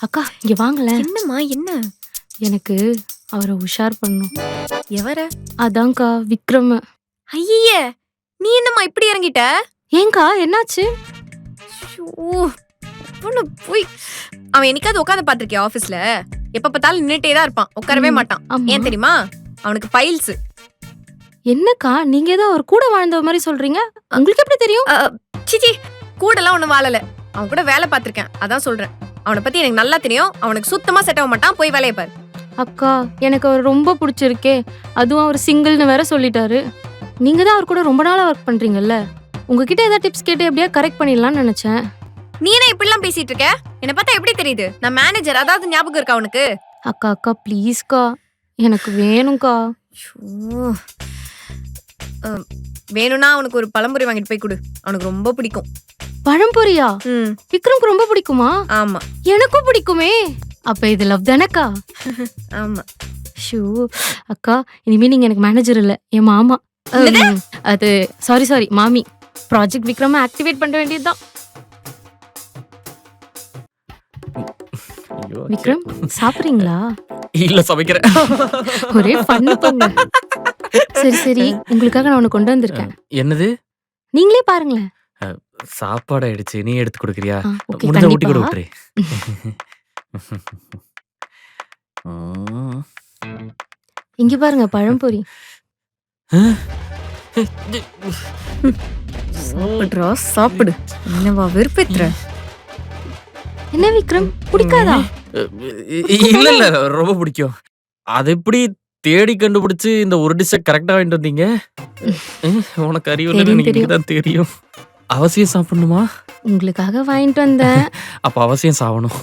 அக்கா இங்க வாங்களேன். என்னம்மா என்ன? எனக்கு அவரை உஷார் பண்ணும். எவர? அதான்க்கா விக்ரம். ஐய! நீ என்னம்மா இப்படி இறங்கிட்ட? ஏங்கா என்னாச்சு? ஷோ! அவன போய் அவன் என்னைக்காவது உட்காந்து பாத்திருக்கியா ஆபீஸ்ல? எப்ப பார்த்தாலும் நின்னுட்டே தான் இருப்பான். உட்காரவே மாட்டான். ஆமா. ஏன் தெரியுமா? அவனுக்கு பைல்ஸ். என்னக்கா நீங்க ஏதோ அவர் கூட வாழ்ந்த மாதிரி சொல்றீங்க? உங்களுக்கு எப்படி தெரியும்? சிச்சி கூடலாம் ஒண்ணு வாழல. அவன் கூட வேலை பார்த்திருக்கேன். அதான் சொல்றேன். அவனை பத்தி எனக்கு நல்லா தெரியும். அவனுக்கு சுத்தமா செட் ஆக மாட்டான். போய் வேலையை பாரு. அக்கா எனக்கு அவர் ரொம்ப பிடிச்சிருக்கே. அதுவும் அவர் சிங்கிள்னு வேற சொல்லிட்டாரு. நீங்க தான் அவர் கூட ரொம்ப நாளா ஒர்க் பண்றீங்கல்ல. உங்ககிட்ட ஏதாவது டிப்ஸ் கேட்டு எப்படியா கரெக்ட் பண்ணிடலாம்னு நினைச்சேன். நீ என்ன இப்படிலாம் பேசிட்டு இருக்க? என்ன பார்த்தா எப்படி தெரியுது? நான் மேனேஜர். அதாவது ஞாபகம் இருக்கா உனக்கு? அக்கா அக்கா ப்ளீஸ்க்கா எனக்கு வேணும்க்கா. வேணும்னா அவனுக்கு ஒரு பழம்புரி வாங்கிட்டு போய் கொடு. அவனுக்கு ரொம்ப பிடிக்கும். பழம்பொரியா? விக்ரம்க்கு ரொம்ப பிடிக்குமா? ஆமா. எனக்கும் பிடிக்குமே. அப்ப இது லவ் தானக்கா? ஆமா. ஷூ அக்கா இனிமே நீங்க எனக்கு மேனேஜர் இல்ல, என் மாமா. அது சாரி மாமி. ப்ராஜெக்ட் விக்ரம் ஆக்டிவேட் பண்ண வேண்டியதுதான். விக்ரம் சாப்பிடுறீங்களா? இல்ல சமைக்கிறேன். ஒரே ஃபன் பண்ணு. சரி உங்களுக்காக நான் ஒண்ணு கொண்டு வந்திருக்கேன். என்னது? நீங்களே பாருங்களேன். சாப்பாடு ஆயிடுச்சு. நீ எடுத்து கொடுக்குறியா? ஓகே முடிஞ்ச ஊட்டி கூட கண்டிப்பா. விட்டுரு. இங்க பாருங்க பழம்பொரி. சாப்பிடுறா சாப்பிடு. என்னவா வெறுப்பேத்துற? என்ன விக்ரம் பிடிக்காதா? இல்ல இல்ல ரொம்ப பிடிக்கும். அது எப்படி தேடி கண்டுபிடிச்சு இந்த ஒரு டிஷ்ஷை கரெக்டா வாங்கிட்டு வந்தீங்க? உனக்கு அறிவு இல்லைன்னு தெரியும், எனக்கு இன்னைக்குதான் தெரியும். அவசியம் சாப்பிடணுமா? உங்களுக்காக வாங்கிட்டு வந்தேன். அப்ப அவசியம் சாவணும்.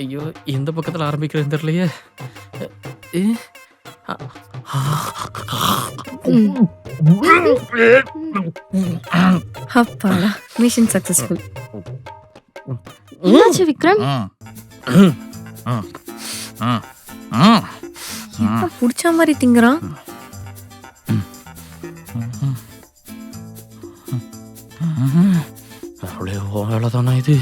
ஐயோ எந்த பக்கத்துல ஆரம்பிக்கிறதுன்னு தெரியலையே. அப்பாடா மிஷன் சக்சஸ்ஃபுல். என்னாச்சு விக்ரம்? என்ன புடிச்ச மாதிரி திங்கறான்? அவ்வளோ வேலைதானா இது?